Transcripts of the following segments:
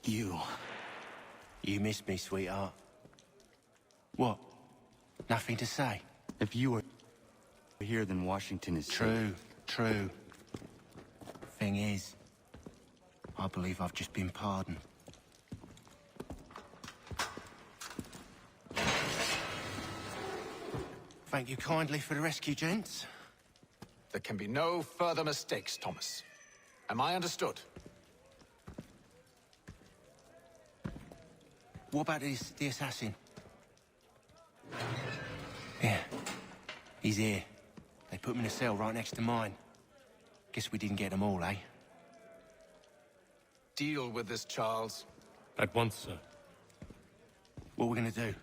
You missed me, sweetheart. What? Nothing to say? If you were here, then Washington is True, true. Thing is, I believe I've just been pardoned. Thank you kindly for the rescue, gents. There can be no further mistakes, Thomas. Am I understood? What about the assassin? Yeah, he's here. They put him in a cell right next to mine. Guess we didn't get them all, eh? Deal with this, Charles. At once, sir. What are we gonna do?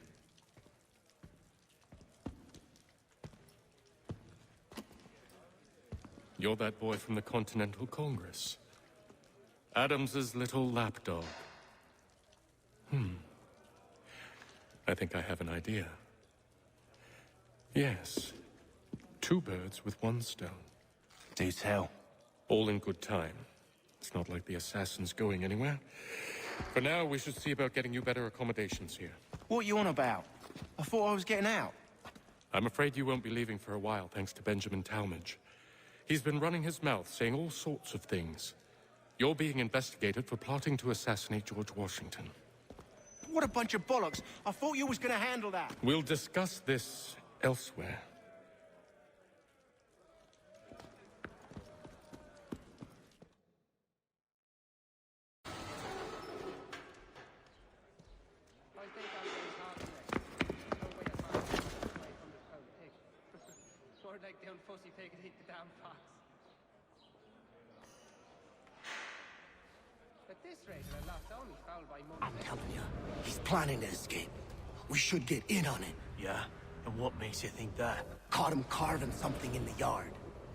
You're that boy from the Continental Congress. Adams's little lapdog. I think I have an idea. Yes. 2 birds with 1 stone. Do tell. All in good time. It's not like the assassin's going anywhere. For now, we should see about getting you better accommodations here. What are you on about? I thought I was getting out. I'm afraid you won't be leaving for a while, thanks to Benjamin Talmadge. He's been running his mouth, saying all sorts of things. You're being investigated for plotting to assassinate George Washington. What a bunch of bollocks. I thought you was gonna handle that. We'll discuss this elsewhere. Like the unfussy pig and eat the damn fox. At this rate, I lost only fouled by money. I'm telling you, he's planning to escape. We should get in on it. Yeah? And what makes you think that? Caught him carving something in the yard.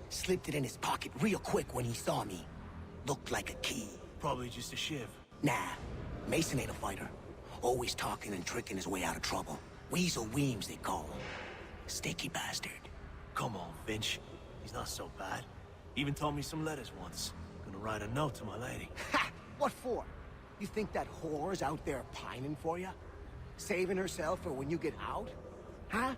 Slipped it in his pocket real quick when he saw me. Looked like a key. Probably just a shiv. Nah, Mason ain't a fighter. Always talking and tricking his way out of trouble. Weasel Weems, they call him. Sticky bastard. Come on, Finch. He's not so bad. Even told me some letters once. Gonna write a note to my lady. Ha! What for? You think that whore's out there pining for you? Saving herself for when you get out? Huh?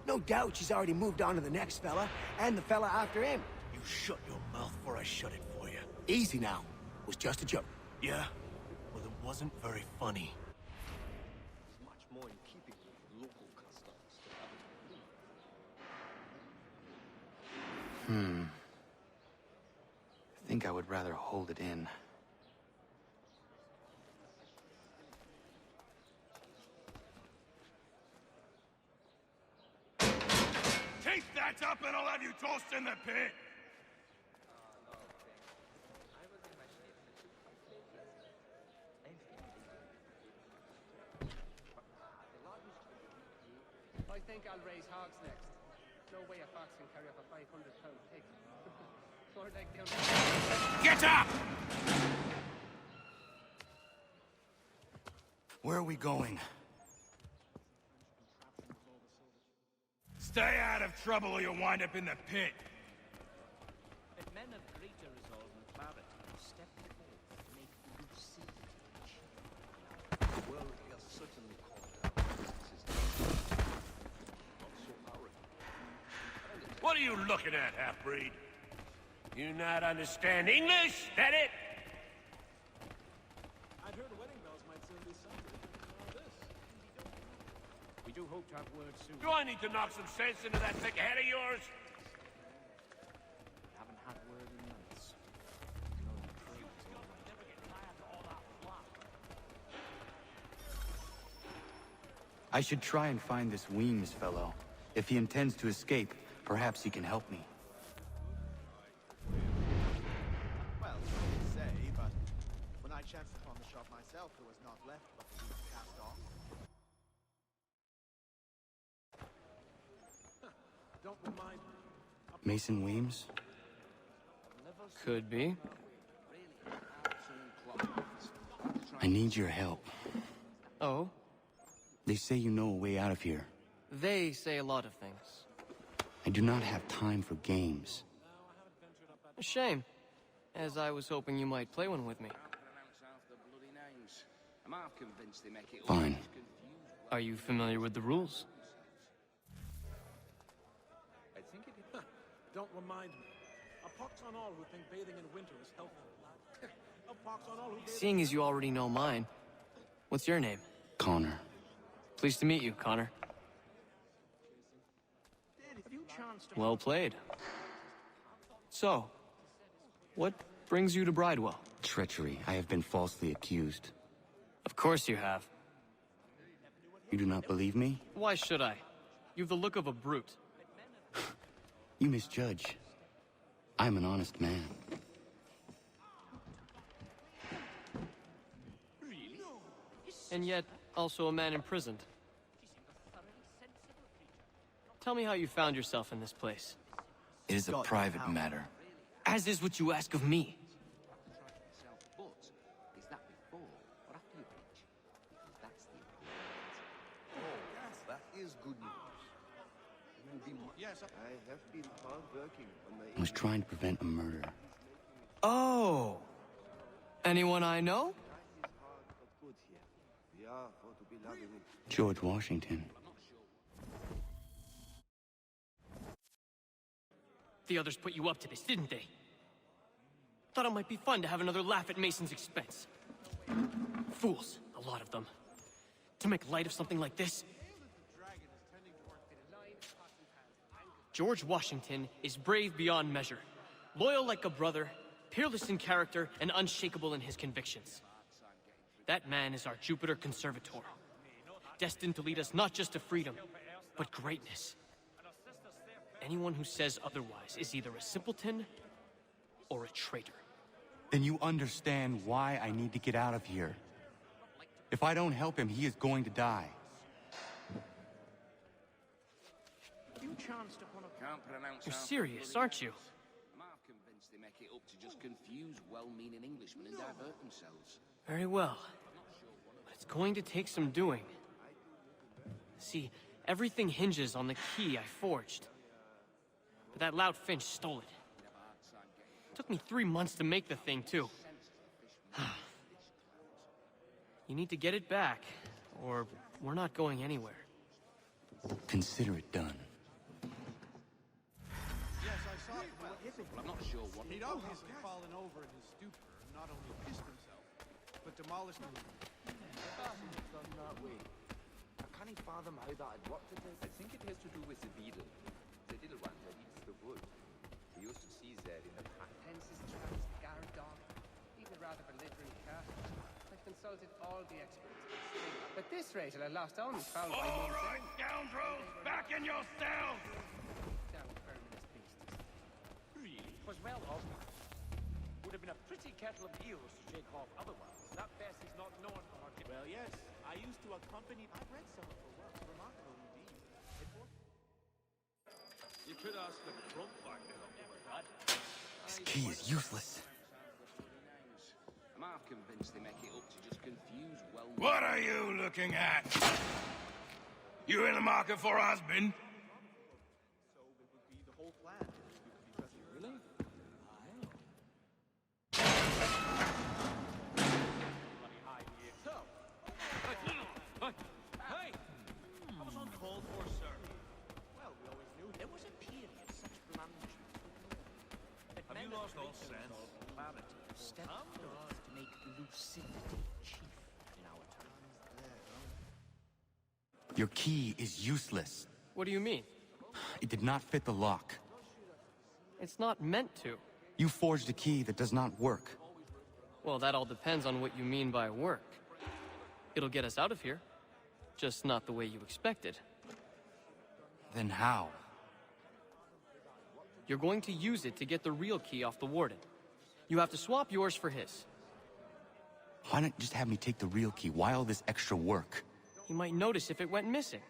No doubt she's already moved on to the next fella, and the fella after him. You shut your mouth before I shut it for you. Easy now. It was just a joke. Yeah? Well, it wasn't very funny. It's much more in keeping with local customs to have it. I think I would rather hold it in. Take that up and I'll have you tossed in the pit! I think I'll raise hogs next. No way a fox can carry up a 500-pound pig. Or like the Get up! Where are we going? Stay out of trouble or you'll wind up in the pit. But men of greater resolve and clarity step forth to make you see. Well, he has certainly called out businesses. Not so arrogant. What are you looking at, half-breed? You not understand English? That it? I'd heard wedding bells might soon be sounded. This. We do hope to have word soon. Do I need to knock some sense into that thick head of yours? Haven't had word in months. I should try and find this Weems fellow. If he intends to escape, perhaps he can help me. Well, so they say, but when I chanced upon the shop myself, there was not left but the piece cast off. Don't remind me. Mason Weems? Could be. I need your help. Oh? They say you know a way out of here. They say a lot of things. I do not have time for games. A shame, as I was hoping you might play one with me. Fine. Are you familiar with the rules? I think it... Don't remind me. A pox on all who think bathing in winter is helpful. A pox on all who... Seeing as you already know mine, what's your name? Connor. Pleased to meet you, Connor. Well played. So, what brings you to Bridewell? Treachery. I have been falsely accused. Of course you have. You do not believe me? Why should I? You've the look of a brute. You misjudge. I'm an honest man. And yet, also a man imprisoned. Tell me how you found yourself in this place. It is a private matter. As is what you ask of me. That is good news. You will be more... Yes, I have been hard working on my... I was trying to prevent a murder. Oh! Anyone I know? George Washington. The others put you up to this, didn't they? Thought it might be fun to have another laugh at Mason's expense. Fools, a lot of them. To make light of something like this. George Washington is brave beyond measure, loyal like a brother, peerless in character, and unshakable in his convictions. That man is our Jupiter Conservator, destined to lead us not just to freedom, but greatness. Anyone who says otherwise is either a simpleton or a traitor. Then you understand why I need to get out of here. If I don't help him, he is going to die. You're serious, aren't you? I'm convinced they make it up to just confuse well-meaning Englishmen and divert themselves. Very well. But it's going to take some doing. See, everything hinges on the key I forged. But that loud Finch stole it. Took me 3 months to make the thing, too. You need to get it back, or we're not going anywhere. Consider it done. Yes, I saw it. Well, I'm not sure what... He'd obviously fallen over in his stupor and not only pissed himself, but demolished the room. Done that way. I can't fathom how that'd work today. I think it has to do with the beetle. The little one that eats the wood. We used to see that in the past. Tenses, traps, guard dog, even rather belligerent cat. I've consulted all the experts. At this rate, I'll have lost only found by All right, scoundrels, back in your cells! Down verminous beasts. Really? Was well obvious. Would have been a pretty kettle of eels to shake off otherwise. That best is not known for her. Well, yes, I used to accompany... I've read some of her works. Remarkable indeed. You could ask the front back to help you with that. This key is useless. I'm half convinced they make it up to just confuse well... What are you looking at? You in the market for a husband? So it would be the whole plan. Really? Hey! I was uncalled for, sir. Well, we always knew There was a period such blandishment. Have you lost all sense? Clarity stepped forth to make lucidity chief in our times. Your key is useless. What do you mean? It did not fit the lock. It's not meant to. You forged a key that does not work. Well, that all depends on what you mean by work. It'll get us out of here. Just not the way you expected. Then how? You're going to use it to get the real key off the warden. You have to swap yours for his. Why not just have me take the real key? Why all this extra work? He might notice if it went missing.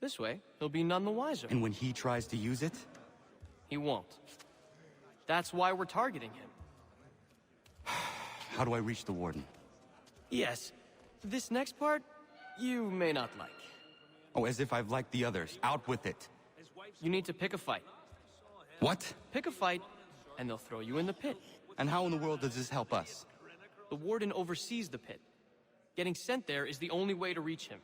This way, he'll be none the wiser. And when he tries to use it? He won't. That's why we're targeting him. How do I reach the warden? Yes. This next part, you may not like. Oh, as if I've liked the others. Out with it. You need to pick a fight. What? Pick a fight, and they'll throw you in the pit. And how in the world does this help us? The warden oversees the pit. Getting sent there is the only way to reach him.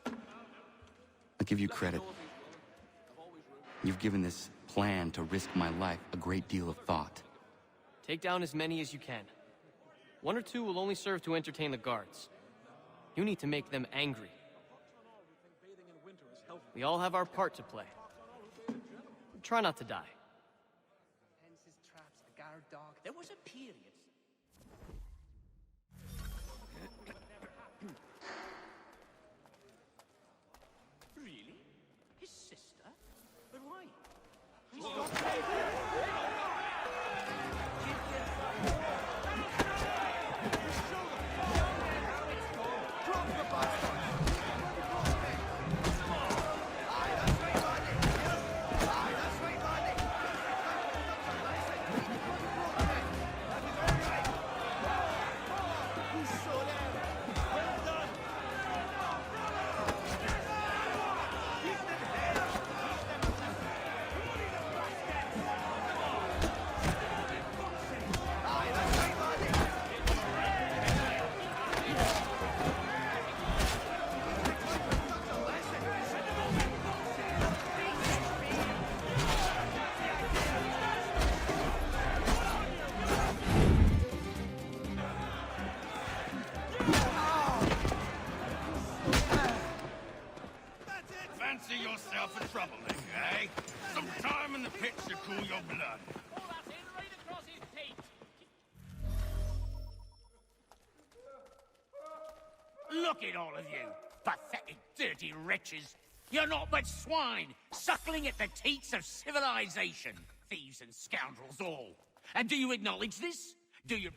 I give you credit. You've given this plan to risk my life a great deal of thought. Take down as many as you can. 1 or 2 will only serve to entertain the guards. You need to make them angry. We all have our part to play. Try not to die. Fences, traps, a guard dog. There was a period. Really? His sister? But why? Fancy yourself a troublemaker, eh? Some time in the pits to cool your blood. Oh, that's it, right across his pate. Look at all of you, pathetic, dirty wretches. You're not but swine, suckling at the teats of civilization. Thieves and scoundrels all. And do you acknowledge this? Do you...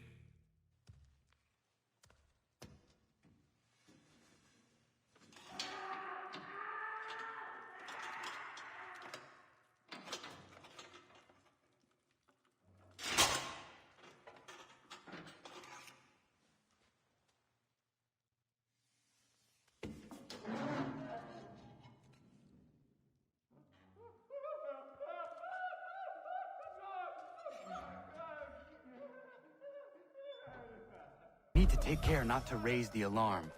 Need to take care not to raise the alarm.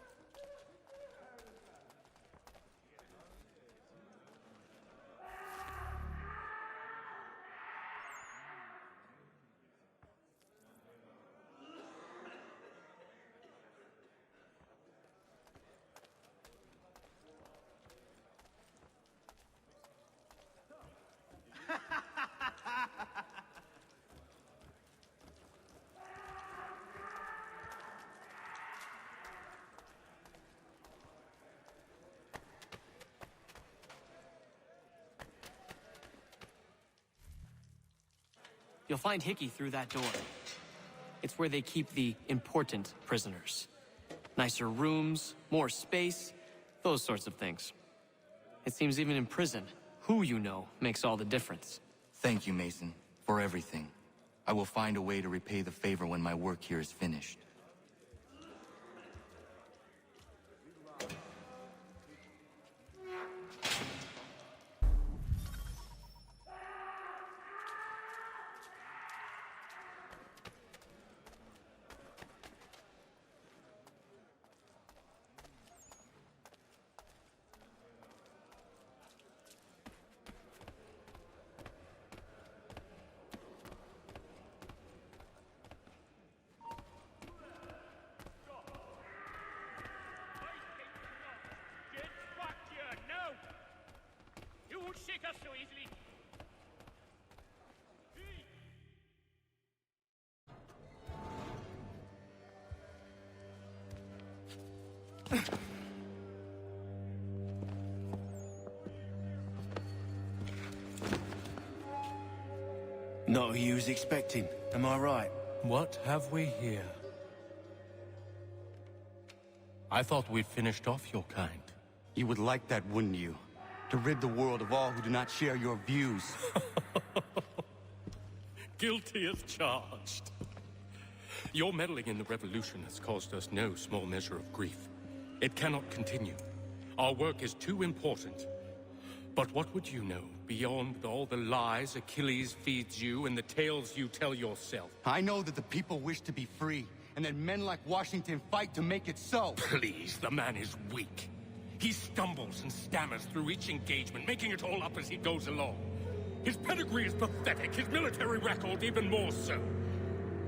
You'll find Hickey through that door. It's where they keep the important prisoners. Nicer rooms, more space, those sorts of things. It seems even in prison, who you know makes all the difference. Thank you, Mason, for everything. I will find a way to repay the favor when my work here is finished. Shake us so easily. Not who you was expecting, am I right? What have we here? I thought we'd finished off your kind. You would like that, wouldn't you? To rid the world of all who do not share your views. Guilty as charged. Your meddling in the revolution has caused us no small measure of grief. It cannot continue. Our work is too important. But what would you know beyond all the lies Achilles feeds you and the tales you tell yourself? I know that the people wish to be free, and that men like Washington fight to make it so. Please, the man is weak. He stumbles and stammers through each engagement, making it all up as he goes along. His pedigree is pathetic, his military record even more so.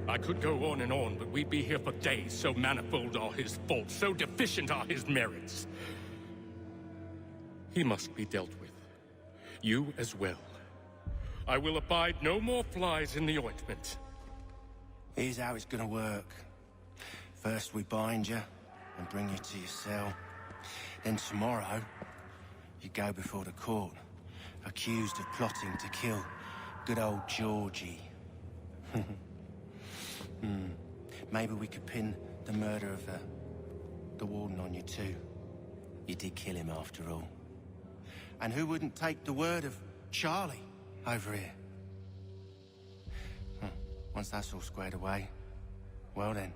I could go on, but we'd be here for days, so manifold are his faults, so deficient are his merits. He must be dealt with. You as well. I will abide no more flies in the ointment. Here's how it's gonna work. First we bind you and bring you to your cell. Then tomorrow, you go before the court, accused of plotting to kill good old Georgie. Maybe we could pin the murder of the warden on you too. You did kill him after all. And who wouldn't take the word of Charlie over here? Once that's all squared away, well then.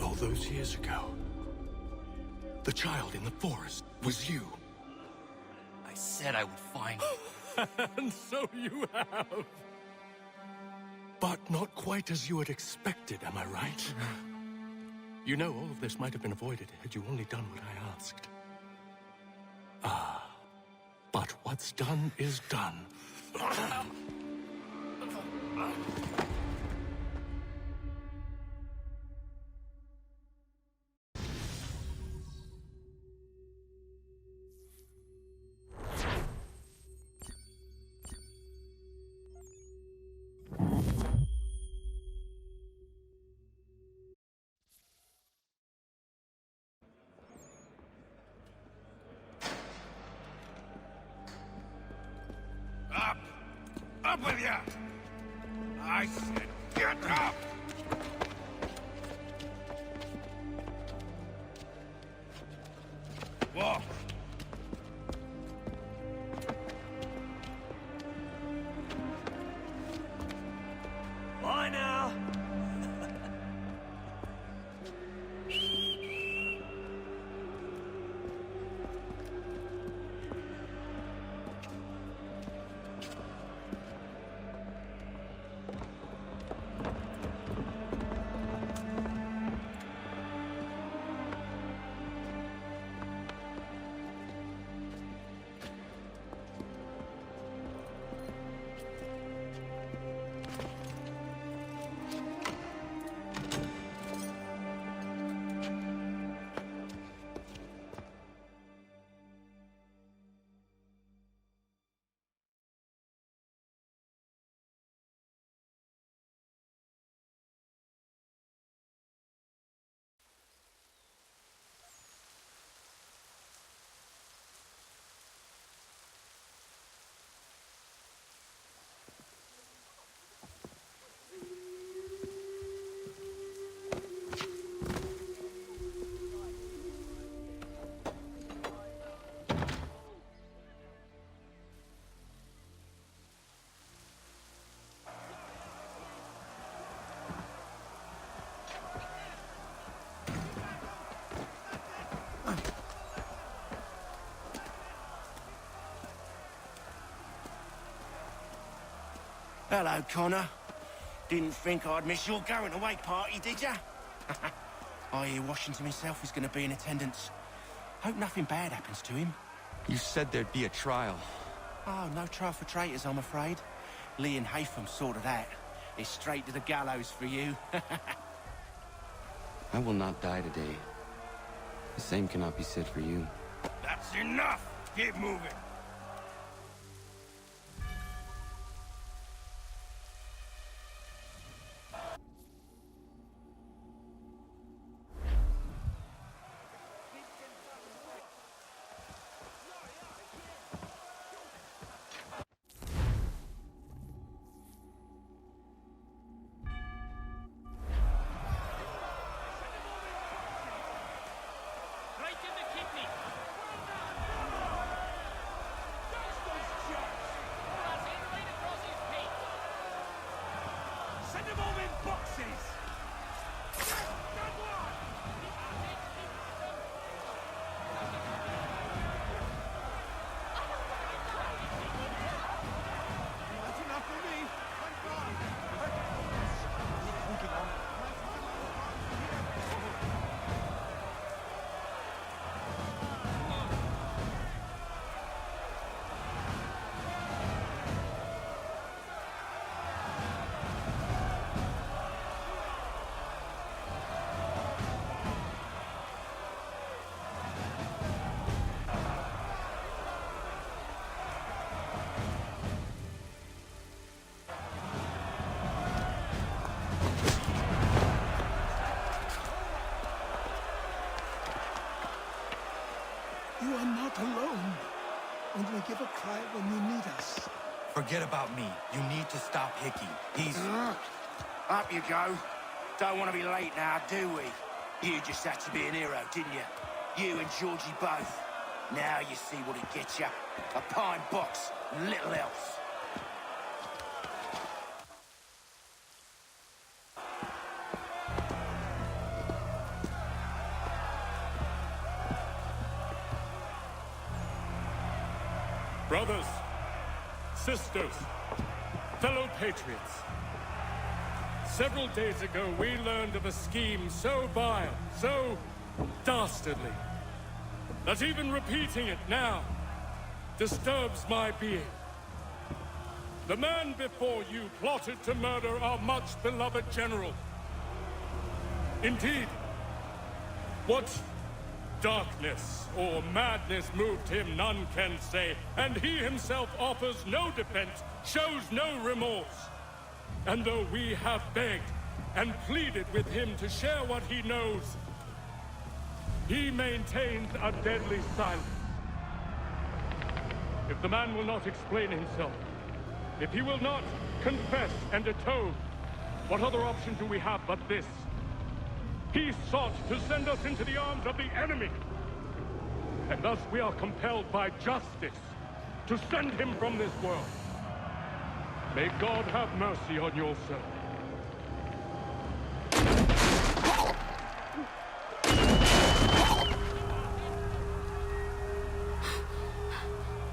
All those years ago, the child in the forest was you. I said I would find you. And so you have. But not quite as you had expected, am I right? You know, all of this might have been avoided had you only done what I asked. But what's done is done. Up with ya! I said, get up! Walk. Bye now. Hello, Connor. Didn't think I'd miss your going-away party, did ya? I hear Washington himself is going to be in attendance. Hope nothing bad happens to him. You said there'd be a trial. Oh, no trial for traitors, I'm afraid. Lee and Haytham sorted that. It's straight to the gallows for you. I will not die today. The same cannot be said for you. That's enough! Keep moving! You are not alone. Only give a cry when you need us. Forget about me. You need to stop Hickey. He's... Up you go. Don't want to be late now, do we? You just had to be an hero, didn't you? You and Georgie both. Now you see what it gets you. A pine box and little else. Brothers, sisters, fellow patriots. Several days ago, we learned of a scheme so vile, so dastardly, that even repeating it now disturbs my being. The man before you plotted to murder our much-beloved general. Indeed, what darkness or madness moved him, none can say, and he himself offers no defense, shows no remorse. And though we have begged and pleaded with him to share what he knows, he maintains a deadly silence. If the man will not explain himself, if he will not confess and atone, what other option do we have but this? He sought to send us into the arms of the enemy. And thus we are compelled by justice to send him from this world. May God have mercy on your soul.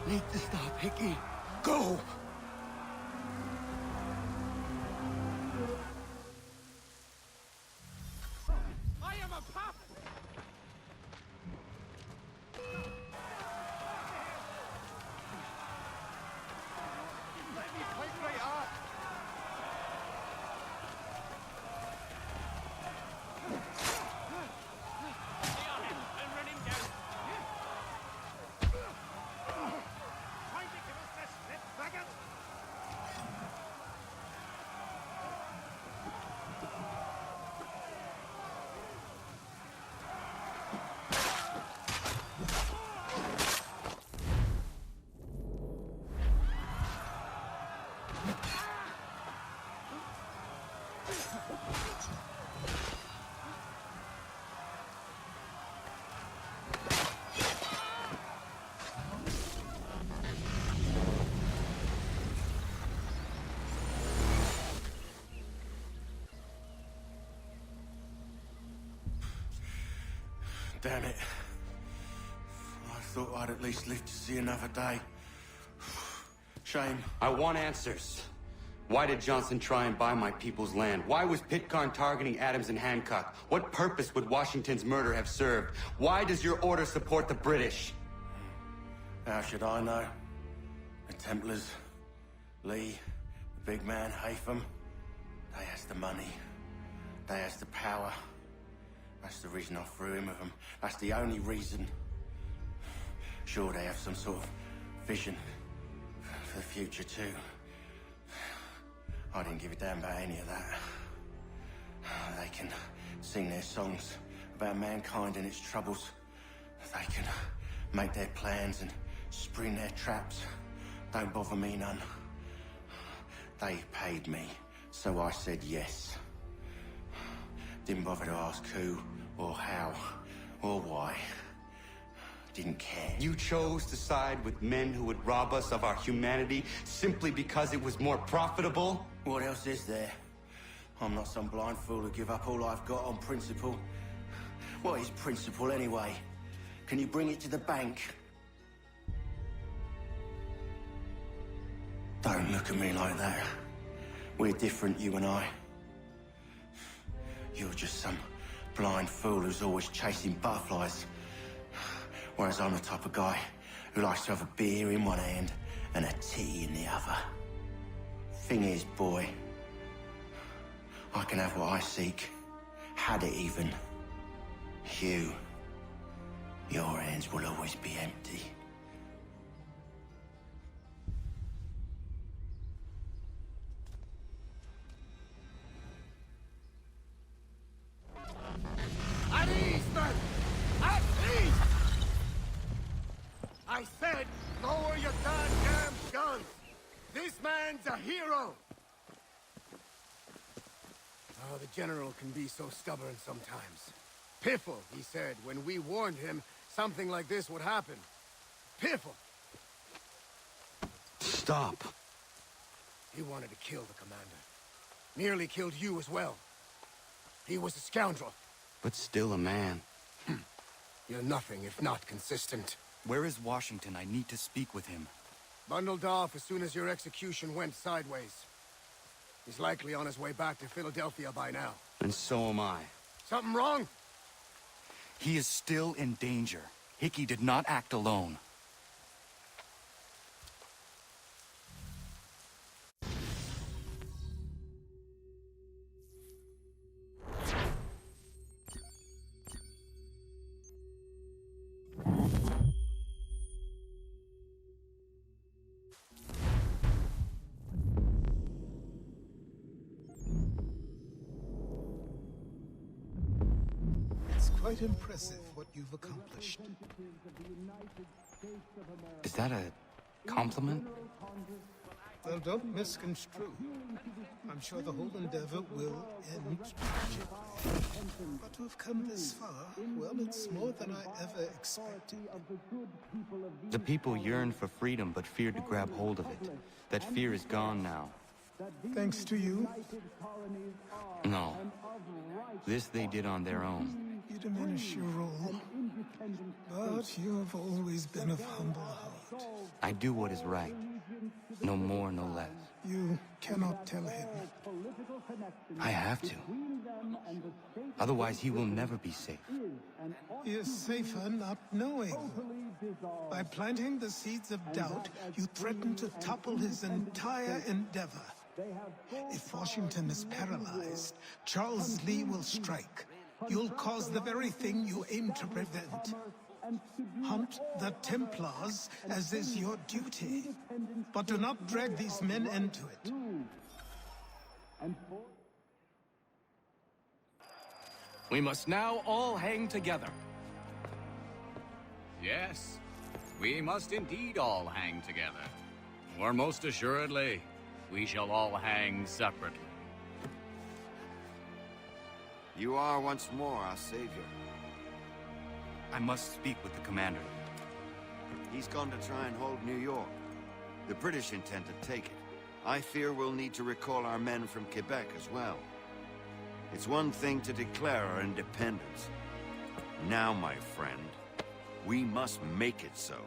Need to stop, Hickey. Go! I am a pup! Let me fight right up! I'll run him down. Trying to give us this slip, faggot! Damn it. I thought I'd at least live to see another day. Shame. I want answers. Why did Johnson try and buy my people's land? Why was Pitcairn targeting Adams and Hancock? What purpose would Washington's murder have served? Why does your order support the British? How should I know? The Templars, Lee, the big man, Haytham, they has the money. They has the power. That's the reason I threw in with them. That's the only reason. Sure, they have some sort of vision for the future, too. I didn't give a damn about any of that. They can sing their songs about mankind and its troubles. They can make their plans and spring their traps. Don't bother me none. They paid me, so I said yes. Didn't bother to ask who, or how, or why. Didn't care. You chose to side with men who would rob us of our humanity simply because it was more profitable? What else is there? I'm not some blind fool who give up all I've got on principle. What is principle anyway? Can you bring it to the bank? Don't look at me like that. We're different, you and I. You're just some blind fool who's always chasing butterflies. Whereas I'm the type of guy who likes to have a beer in one hand and a tea in the other. Thing is, boy, I can have what I seek. Had it even. Your hands will always be empty. At ease, men! At ease! I said, lower your goddamn guns! This man's a hero! Oh, the General can be so stubborn sometimes. Piffle, he said, when we warned him something like this would happen. Piffle! Stop. He wanted to kill the commander. Nearly killed you as well. He was a scoundrel. But still a man. You're nothing if not consistent. Where is Washington? I need to speak with him. Bundled off as soon as your execution went sideways. He's likely on his way back to Philadelphia by now. And so am I. Something wrong? He is still in danger. Hickey did not act alone. Quite impressive what you've accomplished. Is that a compliment? Well, don't misconstrue. I'm sure the whole endeavor will end tragically. But to have come this far, well, it's more than I ever expected. The people yearned for freedom but feared to grab hold of it. That fear is gone now. Thanks to you? No. This they did on their own. You diminish your role, but you have always been of humble heart. I do what is right. No more, no less. You cannot tell him. I have to. Otherwise, he will never be safe. He is safer not knowing. By planting the seeds of doubt, you threaten to topple his entire endeavor. If Washington is paralyzed, Charles Lee will strike. You'll cause the very thing you aim to prevent. Hunt the Templars, as is your duty. But do not drag these men into it. We must now all hang together. Yes, we must indeed all hang together. Or most assuredly, we shall all hang separately. You are once more our savior. I must speak with the commander. He's gone to try and hold New York. The British intend to take it. I fear we'll need to recall our men from Quebec as well. It's one thing to declare our independence. Now, my friend, we must make it so.